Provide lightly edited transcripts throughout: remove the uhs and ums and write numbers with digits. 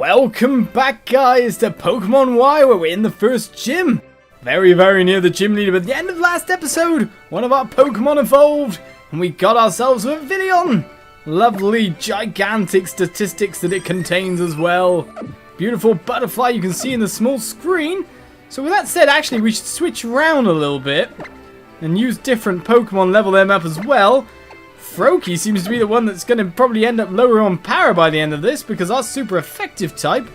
Welcome back, guys, to Pokemon Y, where we're in the first gym. Very, very near the gym leader. At the end of last episode, one of our Pokemon evolved, and we got ourselves a Vivillon. Lovely, gigantic statistics that it contains as well. Beautiful butterfly you can see in the small screen. So with that said, actually, we should switch around a little bit and use different Pokemon, level them up as well. Froakie seems to be the one that's going to probably end up lower on power by the end of this, because our super effective type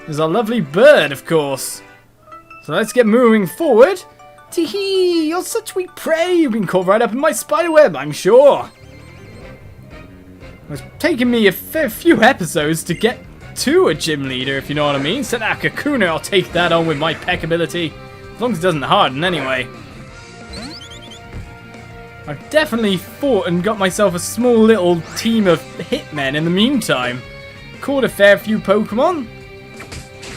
is our lovely bird, of course. So let's get moving forward. Tee-hee, you're such sweet prey. You've been caught right up in my spiderweb, I'm sure. It's taken me a fair few episodes to get to a gym leader, if you know what I mean. So now Kakuna, I'll take that on with my peck ability. As long as it doesn't harden anyway. I've definitely fought and got myself a small little team of hitmen in the meantime. Caught a fair few Pokemon.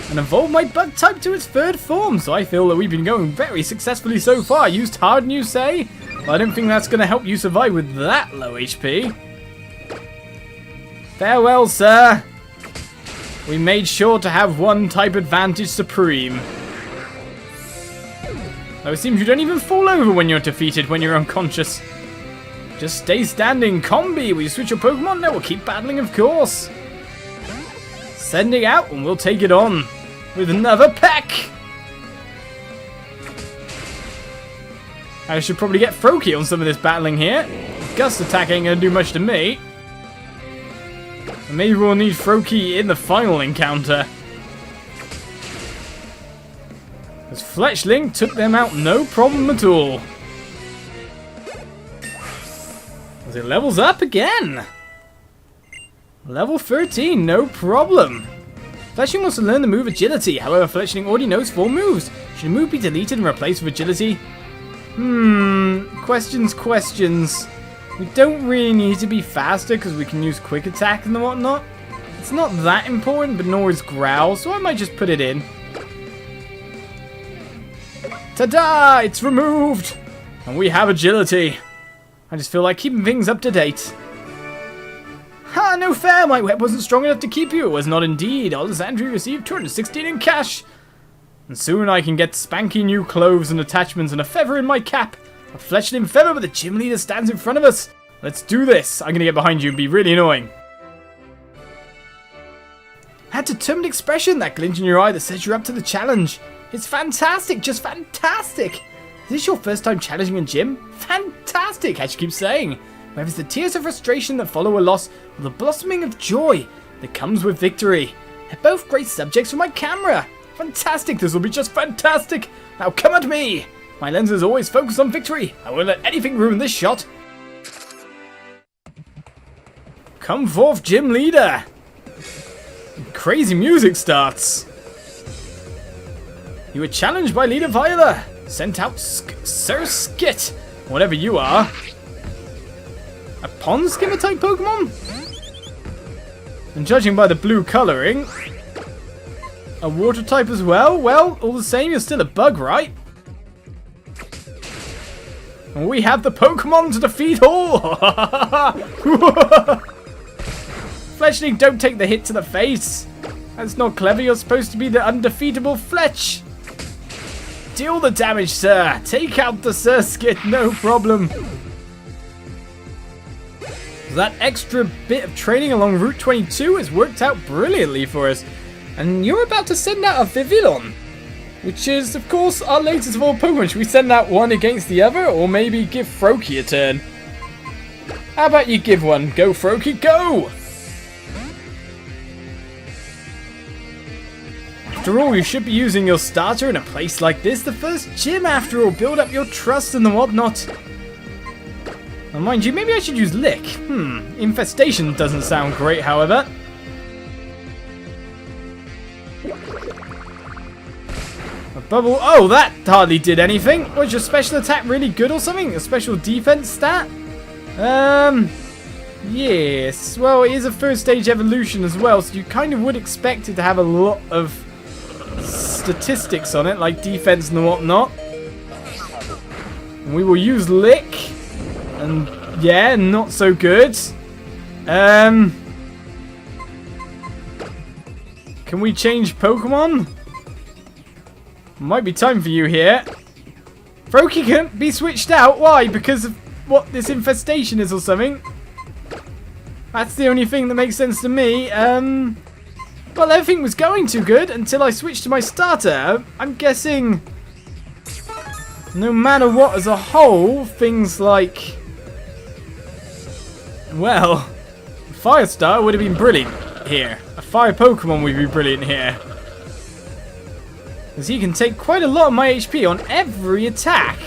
And evolved my bug type to its third form. So I feel that we've been going very successfully so far. Used Harden, you say? Well, I don't think that's going to help you survive with that low HP. Farewell, sir. We made sure to have one type advantage supreme. Though it seems you don't even fall over when you're defeated, when you're unconscious. Just stay standing. Combi, will you switch your Pokemon? No, we'll keep battling, of course. Sending out, and we'll take it on with another peck. I should probably get Froakie on some of this battling here. Gust attack ain't gonna do much to me. And maybe we'll need Froakie in the final encounter. As Fletchling took them out no problem at all. As it levels up again. Level 13, no problem. Fletchling wants to learn the move Agility. However, Fletchling already knows 4 moves. Should a move be deleted and replaced with Agility? Questions. We don't really need to be faster because we can use Quick Attack and whatnot. It's not that important, but nor is Growl, so I might just put it in. Ta-da! It's removed! And we have Agility. I just feel like keeping things up to date. Ha! No fair! My web wasn't strong enough to keep you. It was not indeed. Olizandri received 216 in cash. And soon I can get spanky new clothes and attachments and a feather in my cap. A Fletchling feather, but the gym leader stands in front of us. Let's do this. I'm gonna get behind you and be really annoying. That determined expression, that glint in your eye that says you're up to the challenge. It's fantastic, just fantastic. Is this your first time challenging a gym? Fantastic, as you keep saying. Whether it's the tears of frustration that follow a loss, or the blossoming of joy that comes with victory. They're both great subjects for my camera. Fantastic, this will be just fantastic. Now come at me. My lens is always focused on victory. I won't let anything ruin this shot. Come forth, gym leader. Crazy music starts. You were challenged by leader Viola. Sent out Sir Skit, whatever you are. A pond skimmer type Pokemon? And judging by the blue colouring, a water type as well? Well, all the same, you're still a bug, right? And we have the Pokemon to defeat all! Fletchling, don't take the hit to the face. That's not clever, you're supposed to be the undefeatable Fletch. Deal the damage, sir. Take out the Surskit, no problem. That extra bit of training along Route 22 has worked out brilliantly for us. And you're about to send out a Vivillon, which is, of course, our latest of all Pokemon. Should we send out one against the other, or maybe give Froakie a turn? How about you give one? Go, Froakie, go! After all, you should be using your starter in a place like this. The first gym, after all. Build up your trust and the whatnot. And mind you, maybe I should use Lick. Infestation doesn't sound great, however. A bubble. Oh, that hardly did anything. Was your special attack really good or something? A special defense stat? Yes. Well, it is a first stage evolution as well, so you kind of would expect it to have a lot of statistics on it, like defense and whatnot. And we will use Lick. And yeah, not so good. Can we change Pokemon? Might be time for you here. Froakie can't be switched out. Why? Because of what this infestation is or something? That's the only thing that makes sense to me. Well, everything was going too good until I switched to my starter. I'm guessing no matter what as a whole, things like... Well, Fire Star would have been brilliant here. A Fire Pokemon would be brilliant here. Because he can take quite a lot of my HP on every attack.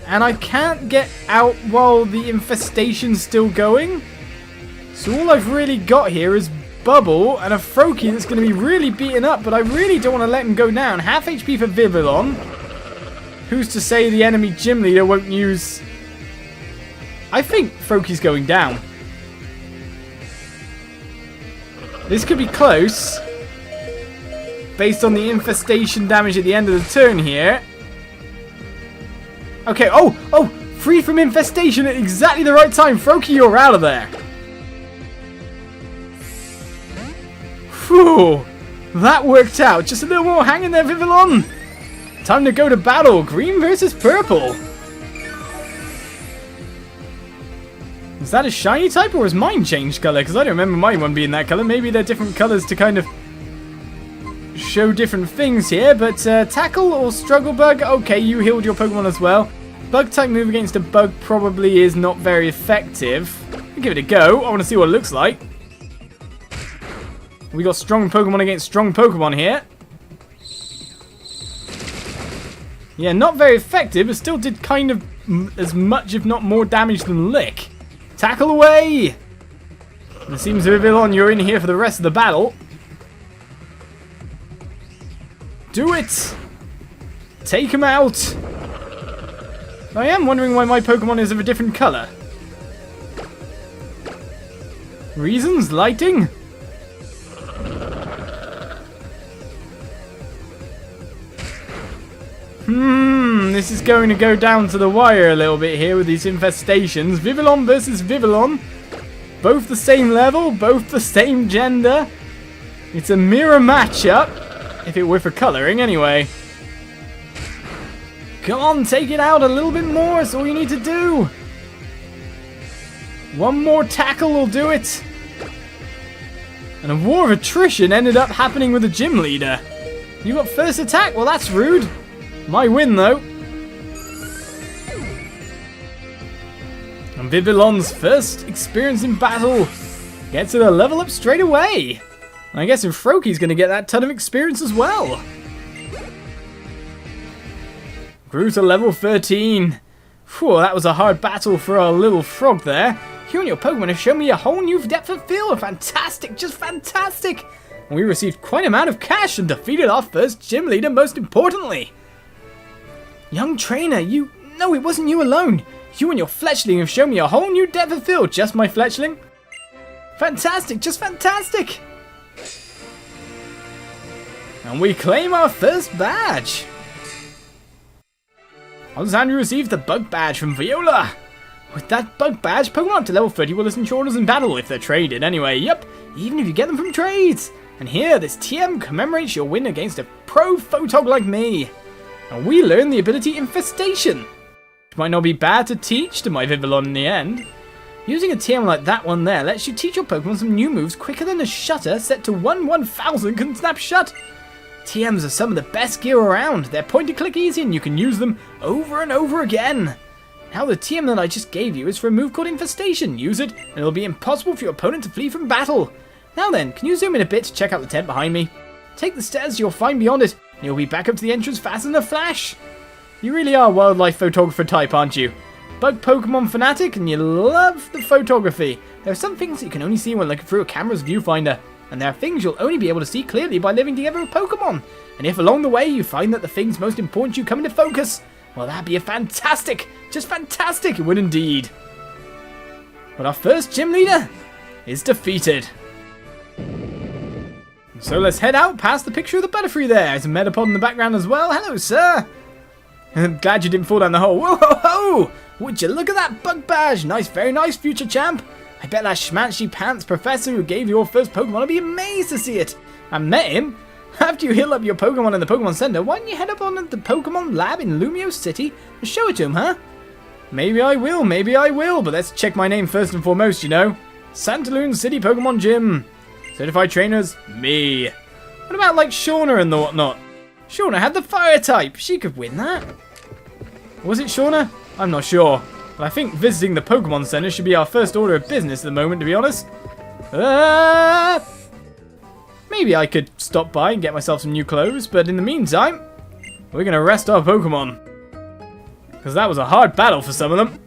And I can't get out while the infestation's still going. So all I've really got here is Bubble and a Froakie that's going to be really beaten up, but I really don't want to let him go down. Half HP for Vivillon. Who's to say the enemy gym leader won't use... I think Froakie's going down. This could be close. Based on the infestation damage at the end of the turn here. Okay, oh! Free from infestation at exactly the right time. Froakie, you're out of there. Whew, that worked out. Just a little more hanging there, Vivillon. Time to go to battle. Green versus purple. Is that a shiny type or has mine changed colour? Because I don't remember my one being that colour. Maybe they're different colours to kind of show different things here. But Tackle or Struggle Bug. Okay, you healed your Pokemon as well. Bug type move against a bug probably is not very effective. I'll give it a go. I want to see what it looks like. We got strong Pokemon against strong Pokemon here. Yeah, not very effective, but still did kind of as much, if not more damage than Lick. Tackle away! And it seems, Vivillon, you're in here for the rest of the battle. Do it! Take him out! I am wondering why my Pokemon is of a different colour. Reasons? Lighting? This is going to go down to the wire a little bit here with these infestations. Vivillon versus Vivillon. Both the same level, both the same gender. It's a mirror matchup. If it were for colouring, anyway. Come on, take it out a little bit more. That's all you need to do. One more tackle will do it. And a war of attrition ended up happening with the gym leader. You got first attack? Well, that's rude. My win, though. And Vivillon's first experience in battle gets it a level up straight away. And I guess if Froakie's going to get that ton of experience as well. Grew to level 13. Whew, that was a hard battle for our little frog there. You and your Pokemon have shown me a whole new depth of field. Fantastic, just fantastic. And we received quite an amount of cash and defeated our first gym leader, most importantly. Young trainer, no, it wasn't you alone. You and your fletchling have shown me a whole new depth of field. Just my fletchling? Fantastic, just fantastic. And we claim our first badge. Olizandri received the bug badge from Viola. With that bug badge, Pokemon up to level 30 will listen to orders in battle if they're traded anyway. Yep, even if you get them from trades. And here, this TM commemorates your win against a pro photog like me. And we learn the ability Infestation, which might not be bad to teach to my Vivillon in the end. Using a TM like that one there lets you teach your Pokemon some new moves quicker than a shutter set to 1/1000 can snap shut. TMs are some of the best gear around. They're point-and-click easy and you can use them over and over again. Now the TM that I just gave you is for a move called Infestation. Use it and it'll be impossible for your opponent to flee from battle. Now then, can you zoom in a bit to check out the tent behind me? Take the stairs, you'll find beyond it, and you'll be back up to the entrance faster than a flash. You really are a wildlife photographer type, aren't you? Bug Pokemon fanatic, and you love the photography. There are some things that you can only see when looking through a camera's viewfinder, and there are things you'll only be able to see clearly by living together with Pokemon. And if along the way you find that the things most important to you come into focus, well, that'd be a fantastic, just fantastic, it would indeed. But our first gym leader is defeated. So let's head out past the picture of the Butterfree there. There's a Metapod in the background as well. Hello, sir. I'm glad you didn't fall down the hole. Whoa, ho, ho! Would you look at that bug badge? Nice, very nice, future champ. I bet that schmancy pants professor who gave you your first Pokemon will be amazed to see it. I met him? After you heal up your Pokemon in the Pokemon Center, why don't you head up on the Pokemon Lab in Lumio City and show it to him, huh? Maybe I will, but let's check my name first and foremost, you know. Santalune City Pokemon Gym. Certified trainers, me. What about like Shauna and the whatnot? Shauna had the fire type. She could win that. Was it Shauna? I'm not sure. But I think visiting the Pokemon Center should be our first order of business at the moment, to be honest. Maybe I could stop by and get myself some new clothes, but in the meantime, we're going to rest our Pokemon. Because that was a hard battle for some of them.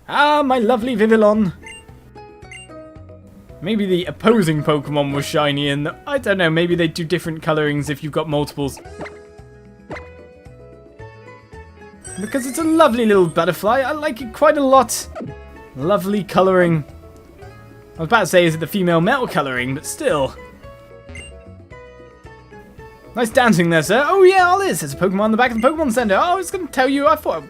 Ah, my lovely Vivillon. Maybe the opposing Pokemon was shiny and I don't know, maybe they do different colorings if you've got multiples. Because it's a lovely little butterfly, I like it quite a lot. Lovely coloring. I was about to say, is it the female male coloring, but still. Nice dancing there, sir. Oh yeah, Oliz, there's a Pokemon on the back of the Pokemon Center. Oh, I was going to tell you, I thought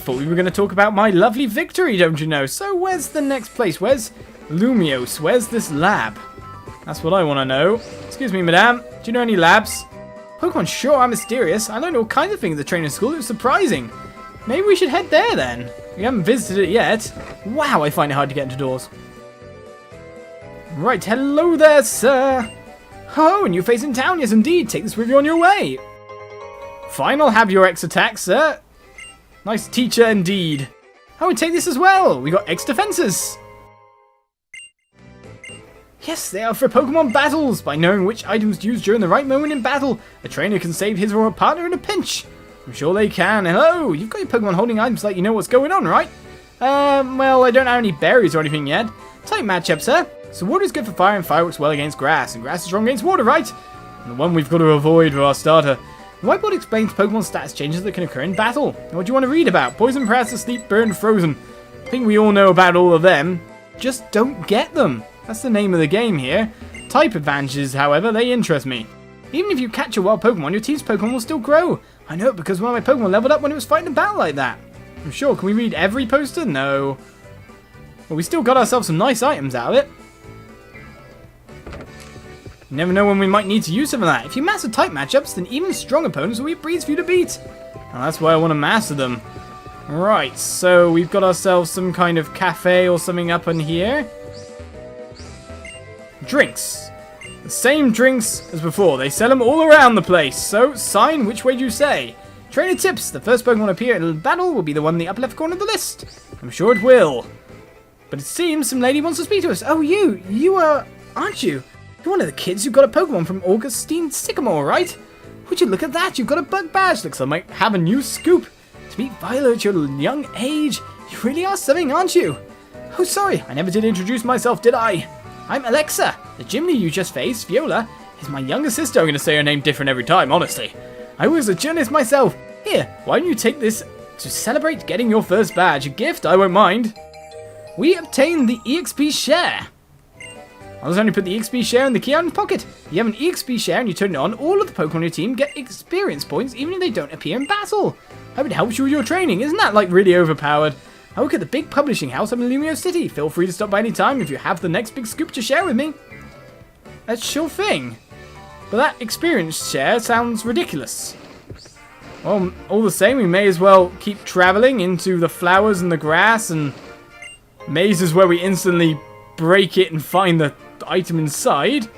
we were going to talk about my lovely victory, don't you know? So where's the next place? Where's Lumios? Where's this lab? That's what I want to know. Excuse me, madame. Do you know any labs? Pokemon sure are mysterious. I learned all kinds of things at the training school. It was surprising. Maybe we should head there then. We haven't visited it yet. Wow, I find it hard to get into doors. Right, hello there, sir. Oh, a new face in town. Yes, indeed. Take this with you on your way. Fine, I'll have your X attack, sir. Nice teacher indeed. Oh, and take this as well. We got X defenses. Yes, they are for Pokemon battles. By knowing which items to use during the right moment in battle, a trainer can save his or her partner in a pinch. I'm sure they can. Hello, you've got your Pokemon holding items like you know what's going on, right? Well, I don't have any berries or anything yet. Tight matchup, sir. So water is good for fire and fire works well against grass. And grass is strong against water, right? And the one we've got to avoid for our starter. The whiteboard explains Pokemon stats changes that can occur in battle. What do you want to read about? Poison, paralysis, sleep, burn, frozen. I think we all know about all of them. Just don't get them. That's the name of the game here. Type advantages, however, they interest me. Even if you catch a wild Pokemon, your team's Pokemon will still grow. I know it because one of my Pokemon leveled up when it was fighting a battle like that. I'm sure. Can we read every poster? No. Well, we still got ourselves some nice items out of it. You never know when we might need to use some of that. If you master type matchups, then even strong opponents will be a breeze for you to beat. And that's why I want to master them. Right, so we've got ourselves some kind of cafe or something up in here. Drinks. The same drinks as before. They sell them all around the place. So, sign, which way do you say? Trainer tips. The first Pokemon to appear in battle will be the one in the upper left corner of the list. I'm sure it will. But it seems some lady wants to speak to us. Oh, you are, aren't you? You're one of the kids who got a Pokemon from Augustine Sycamore, right? Would you look at that? You've got a bug badge. Looks like I might have a new scoop. To meet Viola at your young age, you really are something, aren't you? Oh, sorry. I never did introduce myself, did I? I'm Alexa. The gym leader you just faced, Viola, is my younger sister. I'm going to say her name different every time, honestly. I was a journalist myself. Here, why don't you take this to celebrate getting your first badge? A gift, I won't mind. We obtained the Exp Share. I'll just only put the Exp Share in the key out in your pocket. If you have an Exp Share and you turn it on, all of the Pokemon on your team get experience points even if they don't appear in battle. I hope it helps you with your training. Isn't that like really overpowered? I work at the big publishing house up in Lumio City. Feel free to stop by any time if you have the next big scoop to share with me. That's sure thing. But that experience share sounds ridiculous. Well, all the same, we may as well keep traveling into the flowers and the grass and mazes where we instantly break it and find the item inside.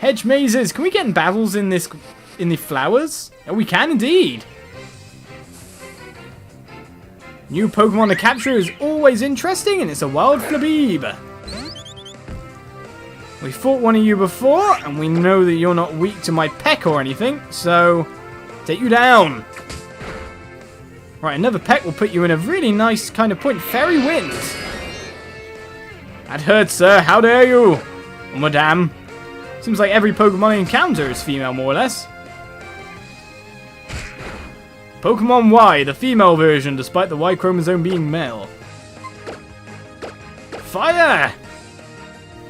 Hedge mazes. Can we get in battles in the flowers? Oh, we can indeed. New Pokemon to capture is always interesting, and it's a wild Flabebe. We fought one of you before, and we know that you're not weak to my peck or anything, so take you down. Right, another peck will put you in a really nice kind of point. Fairy Wind. That hurts, sir. How dare you? Oh, madame. Seems like every Pokemon I encounter is female, more or less. Pokemon Y, the female version, despite the Y chromosome being male. Fire!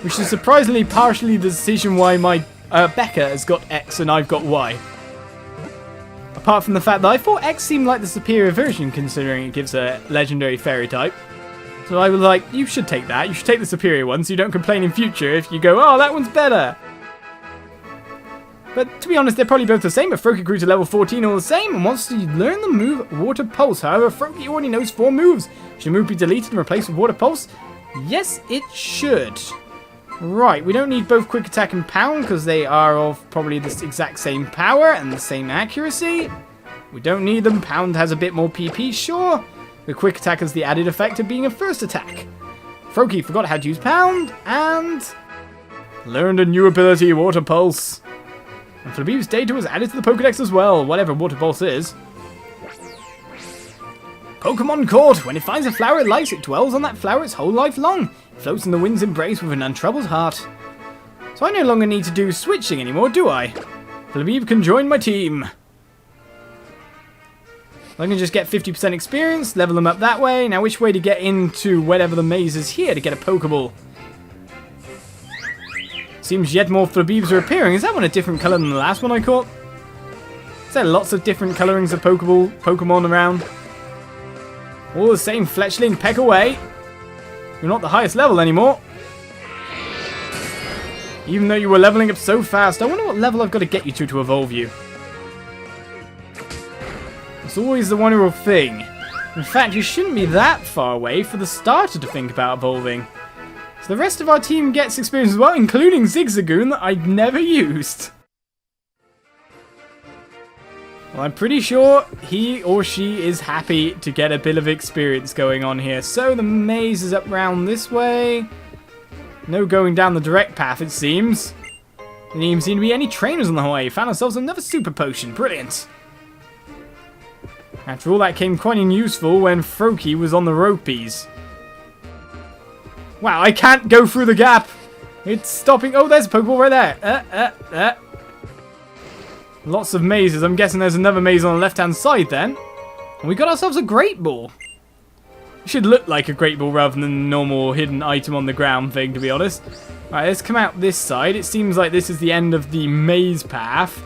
Which is surprisingly partially the decision why my Becca has got X and I've got Y. Apart from the fact that I thought X seemed like the superior version, considering it gives a legendary fairy type. So I was like, you should take that. You should take the superior one so you don't complain in future if you go, oh, that one's better. But to be honest, they're probably both the same. But Froakie grew to level 14 all the same and wants to learn the move Water Pulse. However, Froakie already knows 4 moves. Should move be deleted and replaced with Water Pulse? Yes, it should. Right, we don't need both Quick Attack and Pound because they are of probably the exact same power and the same accuracy. We don't need them. Pound has a bit more PP, sure. The Quick Attack has the added effect of being a first attack. Froakie forgot how to use Pound and learned a new ability, Water Pulse. And Flabeeb's data was added to the Pokedex as well, whatever Water Pulse is. Pokemon Court. When it finds a flower it likes, it dwells on that flower its whole life long. It floats in the wind's embrace with an untroubled heart. So I no longer need to do switching anymore, do I? Flabeeb can join my team. I can just get 50% experience, level them up that way. Now which way to get into whatever the maze is here to get a Pokeball? Seems yet more Flabeebs are appearing. Is that one a different colour than the last one I caught? Is there lots of different colourings of Pokemon around? All the same, Fletchling, peck away. You're not the highest level anymore. Even though you were leveling up so fast, I wonder what level I've got to get you to evolve you. It's always the wonderful thing. In fact, you shouldn't be that far away for the starter to think about evolving. So the rest of our team gets experience as well, including Zigzagoon that I'd never used. Well, I'm pretty sure he or she is happy to get a bit of experience going on here. So the maze is up round this way. No going down the direct path, it seems. There didn't even seem to be any trainers on the way. Found ourselves another super potion. Brilliant. After all, that came quite unuseful when Froakie was on the ropies. Wow, I can't go through the gap. It's stopping. Oh, there's a Pokeball right there. Lots of mazes. I'm guessing there's another maze on the left-hand side then. And we got ourselves a Great Ball. It should look like a Great Ball rather than a normal hidden item on the ground thing, to be honest. Alright, let's come out this side. It seems like this is the end of the maze path.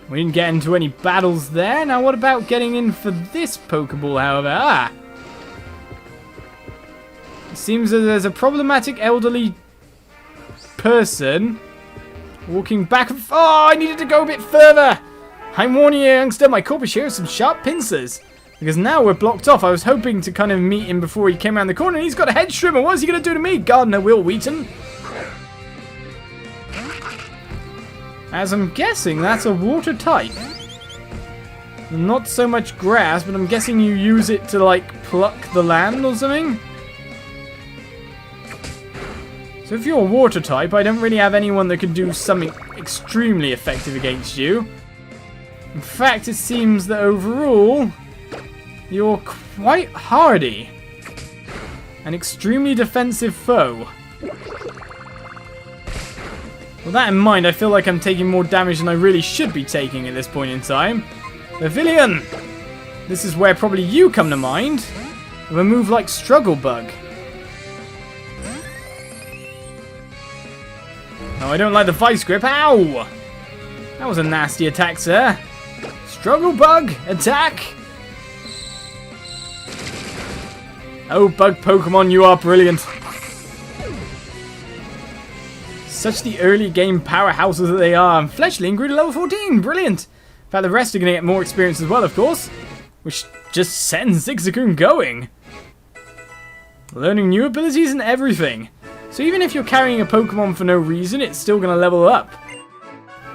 We didn't get into any battles there. Now, what about getting in for this Pokeball, however? It seems that there's a problematic elderly person walking back and forth. Oh, I needed to go a bit further. I'm warning you, youngster, my corpus here has some sharp pincers. Because now we're blocked off. I was hoping to kind of meet him before he came around the corner, and he's got a head trimmer. What is he going to do to me, Gardener Will Wheaton? As I'm guessing, that's a water type. Not so much grass, but I'm guessing you use it to, like, pluck the land or something. So if you're a water type, I don't really have anyone that can do something extremely effective against you. In fact, it seems that overall, you're quite hardy. An extremely defensive foe. With that in mind, I feel like I'm taking more damage than I really should be taking at this point in time. Vivillon! This is where probably you come to mind. With a move like Struggle Bug. Oh, I don't like the Vice Grip. Ow! That was a nasty attack, sir. Struggle Bug! Attack! Oh, Bug Pokemon, you are brilliant. Such the early game powerhouses that they are. And Fletchling grew to level 14. Brilliant. In fact, the rest are going to get more experience as well, of course. Which just sends Zigzagoon going. Learning new abilities and everything. So even if you're carrying a Pokemon for no reason, it's still going to level up.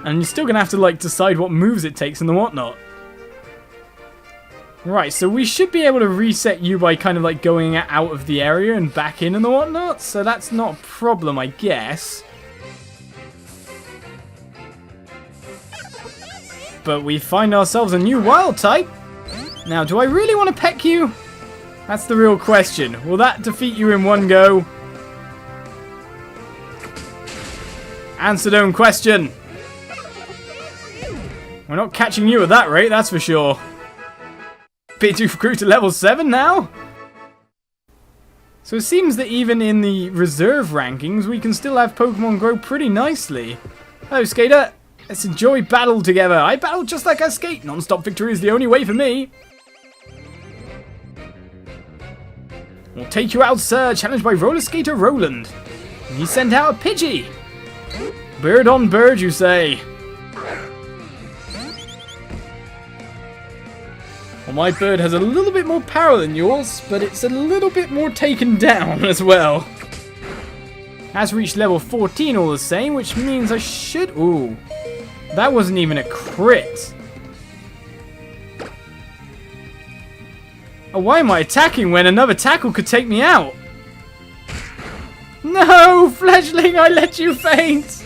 And you're still going to have to, like, decide what moves it takes and whatnot. Right, so we should be able to reset you by kind of, like, going out of the area and back in and the whatnot. So that's not a problem, I guess. But we find ourselves a new wild type. Now, do I really want to peck you? That's the real question. Will that defeat you in one go? Answer your own question. We're not catching you at that rate, that's for sure. P2 grew to level 7 now? So it seems that even in the reserve rankings, we can still have Pokemon grow pretty nicely. Hello, Skater. Let's enjoy battle together. I battle just like I skate. Non-stop victory is the only way for me. We'll take you out, sir. Challenged by roller skater Roland. And he sent out a Pidgey. Bird on bird, you say? Well, my bird has a little bit more power than yours, but it's a little bit more taken down as well. Has reached level 14 all the same, which means I should... Ooh. That wasn't even a crit. Oh, why am I attacking when another tackle could take me out? No, fledgling, I let you faint.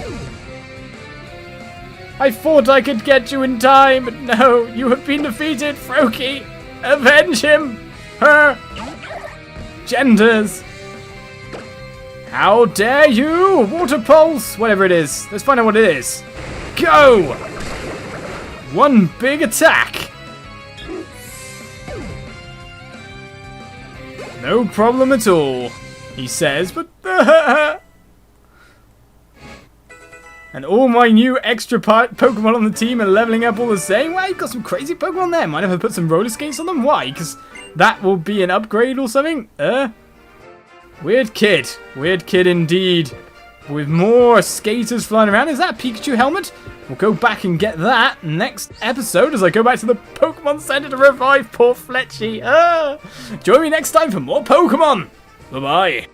I thought I could get you in time, but no, you have been defeated, Froakie. Avenge him. Her. Genders. How dare you? Water pulse, whatever it is. Let's find out what it is. Go. One big attack. No problem at all, he says, but... And all my new extra Pokemon on the team are leveling up all the same. Well, you've got some crazy Pokemon there. Mind if I put some roller skates on them? Why? Because that will be an upgrade or something? Weird kid. Weird kid indeed. With more skaters flying around. Is that a Pikachu helmet? We'll go back and get that next episode as I go back to the Pokemon Center to revive poor Fletchy. Join me next time for more Pokemon. Bye-bye.